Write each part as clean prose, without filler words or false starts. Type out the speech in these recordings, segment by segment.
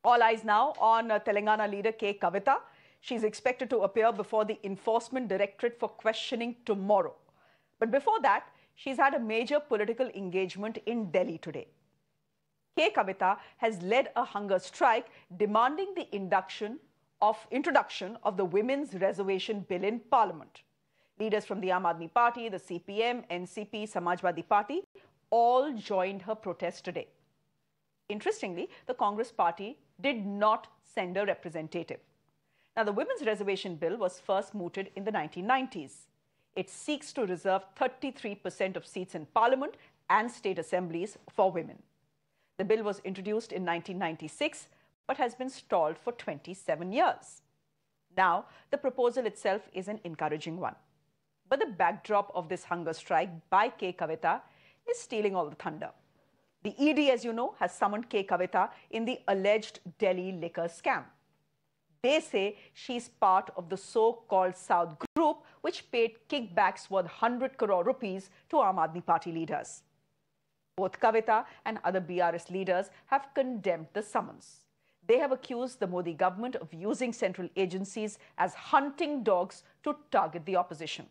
All eyes now on Telangana leader K Kavitha. She's expected to appear before the Enforcement Directorate for questioning tomorrow. But before that, she's had a major political engagement in Delhi today. K Kavitha has led a hunger strike demanding the introduction of the Women's Reservation Bill in Parliament. Leaders from the Aam Aadmi Party, the CPI-M, NCP, Samajwadi Party all joined her protest today. Interestingly, the Congress party did not send a representative. Now, the Women's Reservation Bill was first mooted in the 1990s. It seeks to reserve 33% of seats in Parliament and state assemblies for women. The bill was introduced in 1996 but has been stalled for 27 years. Now, the proposal itself is an encouraging one. But the backdrop of this hunger strike by K Kavitha is stealing all the thunder. The ED, as you know, has summoned K Kavitha in the alleged Delhi liquor scam. They say she's part of the so-called South group, which paid kickbacks worth 100 crore rupees to Aam Aadmi Party leaders. Both Kavitha and other BRS leaders have condemned the summons. They have accused the Modi government of using central agencies as hunting dogs to target the opposition.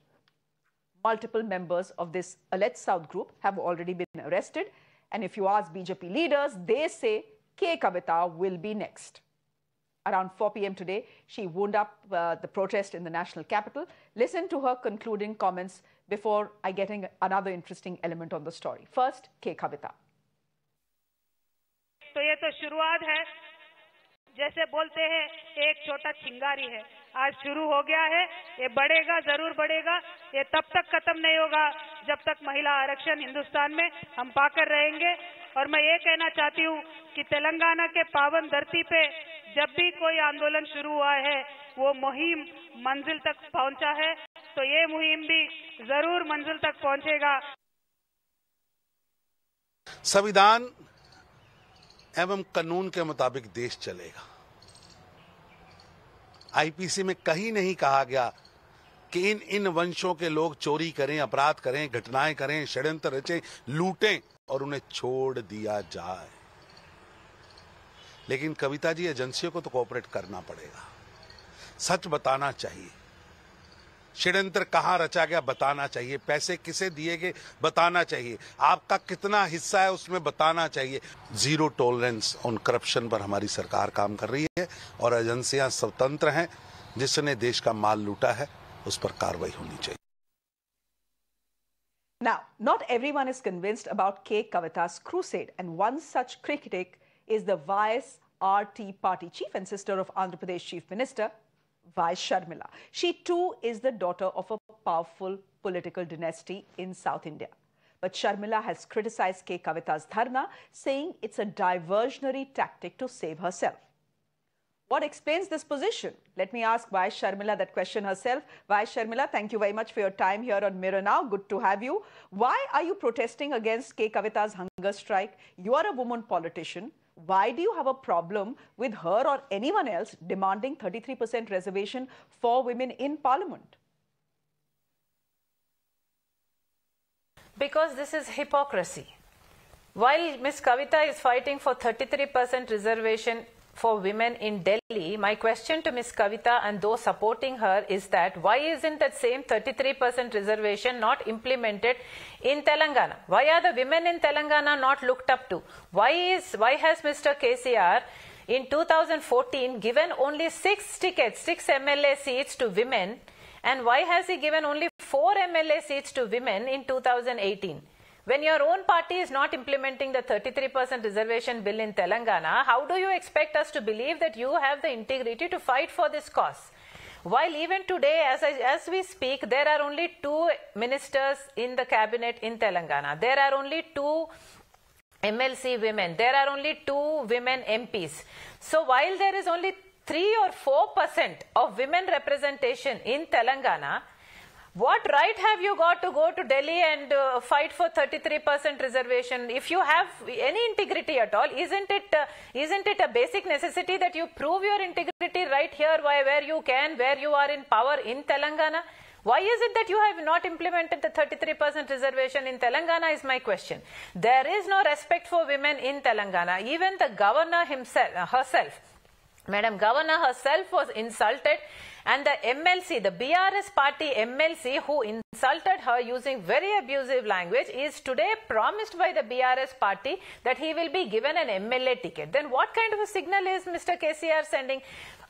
Multiple members of this alleged South group have already been arrested. And if you ask BJP leaders, they say K Kavitha will be next. Around 4 p.m. today, she wound up the protest in the national capital. Listen to her concluding comments before I get another interesting element on the story. First, K Kavitha. तो ये तो शुरुआत है, जैसे बोलते हैं एक छोटा चिंगारी है, आज शुरू हो गया है, ये बढ़ेगा, जरूर बढ़ेगा, ये तब तक खत्म नहीं होगा जब तक महिला आरक्षण हिंदुस्तान में हम पाकर रहेंगे। और मैं ये कहना चाहती हूँ कि तेलंगाना के पावन धरती पे जब भी कोई आंदोलन शुरू हुआ है, वो मुहिम मंजिल तक पहुंचा है, तो ये मुहिम भी जरूर मंजिल तक पहुंचेगा। संविधान एवं कानून के मुताबिक देश चलेगा। आईपीसी में कहीं नहीं कहा गया कि इन वंशों के लोग चोरी करें, अपराध करें, घटनाएं करें, षड्यंत्र रचें, लूटें और उन्हें छोड़ दिया जाए। लेकिन कविता जी, एजेंसियों को तो कोऑपरेट करना पड़ेगा, सच बताना चाहिए, षड्यंत्र कहां रचा गया बताना चाहिए, पैसे किसे दिए गए बताना चाहिए, आपका कितना हिस्सा है उसमें बताना चाहिए। जीरो टॉलरेंस ऑन करप्शन पर हमारी सरकार काम कर रही है और एजेंसियां स्वतंत्र हैं। जिसने देश का माल लूटा है उस पर कार्रवाई होनी चाहिए। Now, not everyone is convinced about K Kavitha's crusade, and one such critic is the Vice RT party chief and sister of Andhra Pradesh Chief Minister, Vice Sharmila. She too is the daughter of a powerful political dynasty in South India. But Sharmila has criticized K Kavitha's dharna, saying it's a diversionary tactic to save herself. What explains this position? Let me ask Vice Sharmila that question herself. Vice Sharmila, thank you very much for your time here on Mirror Now. Good to have you. Why are you protesting against K Kavitha's hunger strike? You are a woman politician. Why do you have a problem with her or anyone else demanding 33% reservation for women in Parliament? Because this is hypocrisy. While Ms. Kavitha is fighting for 33% reservation for women in Delhi, my question to Ms. Kavitha and those supporting her is that why isn't that same 33% reservation not implemented in Telangana? Why are the women in Telangana not looked up to? Why has Mr. KCR in 2014 given only 6 tickets, 6 MLA seats to women, and why has he given only 4 MLA seats to women in 2018? When your own party is not implementing the 33% reservation bill in Telangana, how do you expect us to believe that you have the integrity to fight for this cause? While even today, as we speak, there are only 2 ministers in the cabinet in Telangana. There are only 2 MLC women. There are only 2 women MPs. So while there is only 3 or 4% of women representation in Telangana, what right have you got to go to Delhi and fight for 33% reservation? If you have any integrity at all, isn't it a basic necessity that you prove your integrity right here where you can, where you are in power in Telangana? Why is it that you have not implemented the 33% reservation in Telangana is my question. There is no respect for women in Telangana. Even the governor herself, Madam Governor herself was insulted, and the MLC, the BRS party MLC who insulted her using very abusive language is today promised by the BRS party that he will be given an MLA ticket. Then what kind of a signal is Mr. KCR sending?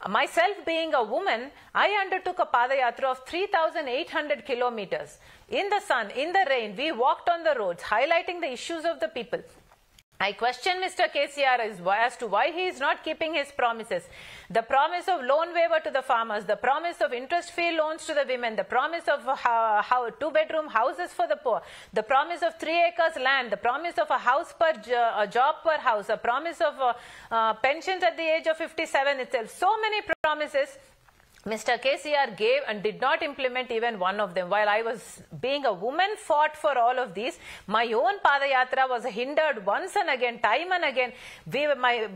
Myself being a woman, I undertook a Padayatra of 3,800 kilometers. In the sun, in the rain, we walked on the roads, highlighting the issues of the people. I question Mr. KCR as to why he is not keeping his promises. The promise of loan waiver to the farmers, the promise of interest-free loans to the women, the promise of two-bedroom houses for the poor, the promise of 3 acres land, the promise of a house per a job per house, a promise of pensions at the age of 57 itself. So many promises Mr. KCR gave and did not implement even one of them. While I was, being a woman, fought for all of these, my own Padayatra was hindered once and again, time and again.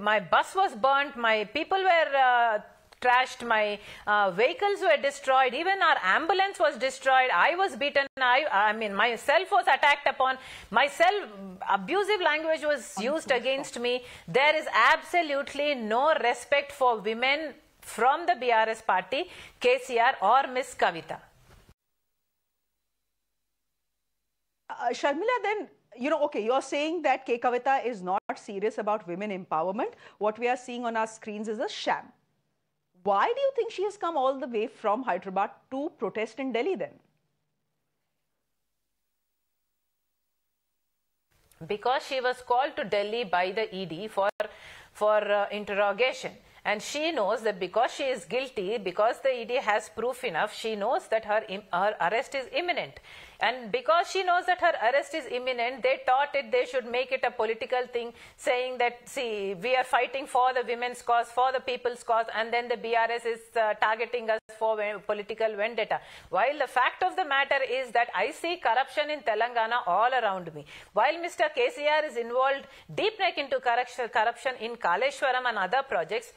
My bus was burnt, my people were trashed, my vehicles were destroyed, even our ambulance was destroyed, I was beaten, I mean myself was attacked upon, abusive language was used against me. There is absolutely no respect for women from the BRS party, KCR or Miss Kavitha. Sharmila, then, okay, you're saying that K Kavitha is not serious about women empowerment. What we are seeing on our screens is a sham. Why do you think she has come all the way from Hyderabad to protest in Delhi then? Because she was called to Delhi by the ED for interrogation. And she knows that because she is guilty, because the ED has proof enough, she knows that her arrest is imminent. And because she knows that her arrest is imminent, they thought they should make it a political thing, saying that, see, we are fighting for the women's cause, for the people's cause, and then the BRS is targeting us for political vendetta. While the fact of the matter is that I see corruption in Telangana all around me. While Mr. KCR is involved deep neck into corruption in Kaleshwaram and other projects,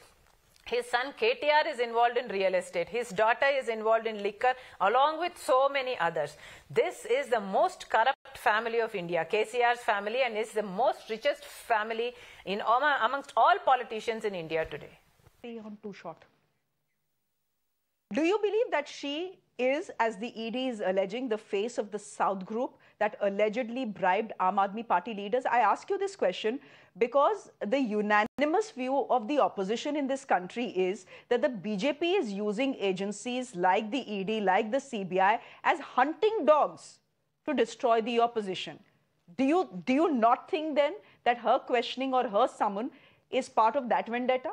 his son KTR is involved in real estate. His daughter is involved in liquor, along with so many others. This is the most corrupt family of India, KCR's family, and is the most richest family amongst all politicians in India today. On too short. Do you believe that she is, as the ED is alleging, the face of the South group that allegedly bribed Aam Aadmi Party leaders? I ask you this question because the unanimous view of the opposition in this country is that the BJP is using agencies like the ED, like the CBI, as hunting dogs to destroy the opposition. Do you not think then that her questioning or her summon is part of that vendetta?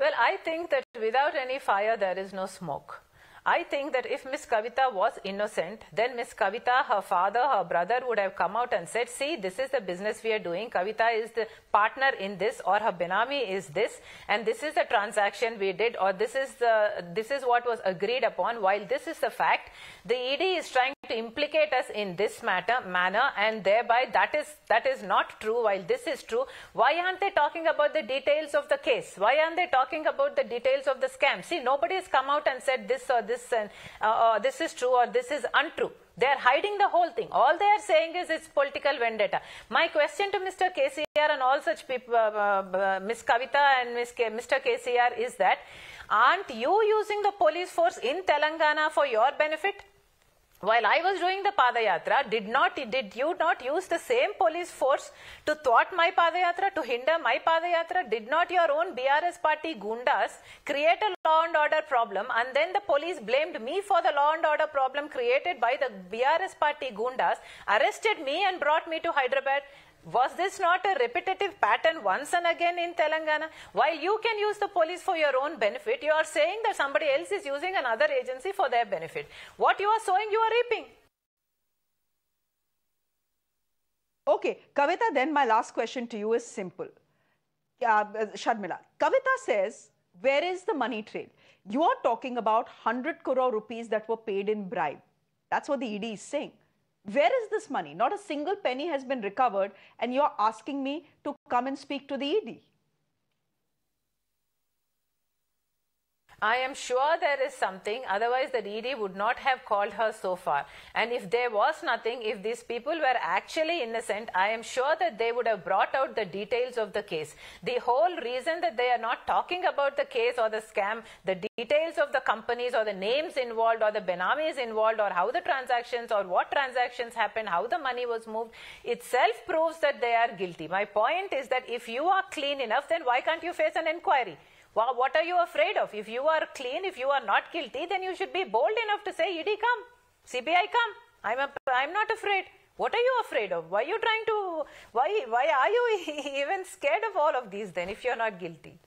Well, I think that without any fire, there is no smoke. I think that if Miss Kavitha was innocent, then Miss Kavitha, her father, her brother would have come out and said, see, this is the business we are doing. Kavitha is the partner in this, or her benami is this, and this is the transaction we did, or this is what was agreed upon. While this is the fact, the ED is trying to implicate us in this manner, and thereby that is not true. While this is true, why aren't they talking about the details of the case? Why aren't they talking about the details of the scam? See, nobody has come out and said this or this, and this is true or this is untrue. They are hiding the whole thing. All they are saying is it's political vendetta. My question to Mr. KCR and all such people, Ms. Kavitha and Mr. KCR, is that aren't you using the police force in Telangana for your benefit? While I was doing the Padayatra, did you not use the same police force to thwart my Padayatra, to hinder my Padayatra? Did not your own BRS party Gundas create a law and order problem, and then the police blamed me for the law and order problem created by the BRS party Gundas, arrested me and brought me to Hyderabad? Was this not a repetitive pattern once and again in Telangana? While you can use the police for your own benefit, you are saying that somebody else is using another agency for their benefit. What you are sowing, you are reaping. Okay, Kavitha, then my last question to you is simple. Sharmila, Kavitha says, where is the money trail? You are talking about 100 crore rupees that were paid in bribe. That's what the ED is saying. Where is this money? Not a single penny has been recovered, and you're asking me to come and speak to the ED. I am sure there is something, otherwise the ED would not have called her so far. And if there was nothing, if these people were actually innocent, I am sure that they would have brought out the details of the case. The whole reason that they are not talking about the case or the scam, the details of the companies or the names involved or the benamis involved or how the transactions or what transactions happened, how the money was moved, itself proves that they are guilty. My point is that if you are clean enough, then why can't you face an inquiry? Well, what are you afraid of? If you are clean, if you are not guilty, then you should be bold enough to say, ED come, CPI come. I'm not afraid. What are you afraid of? Why are you trying to, why are you even scared of all of these then if you're not guilty?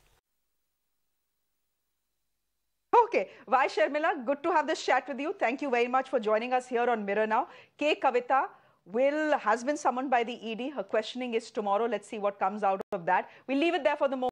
Okay, Vai Sharmila, good to have this chat with you. Thank you very much for joining us here on Mirror Now. K Kavitha has been summoned by the ED. Her questioning is tomorrow. Let's see what comes out of that. We'll leave it there for the moment.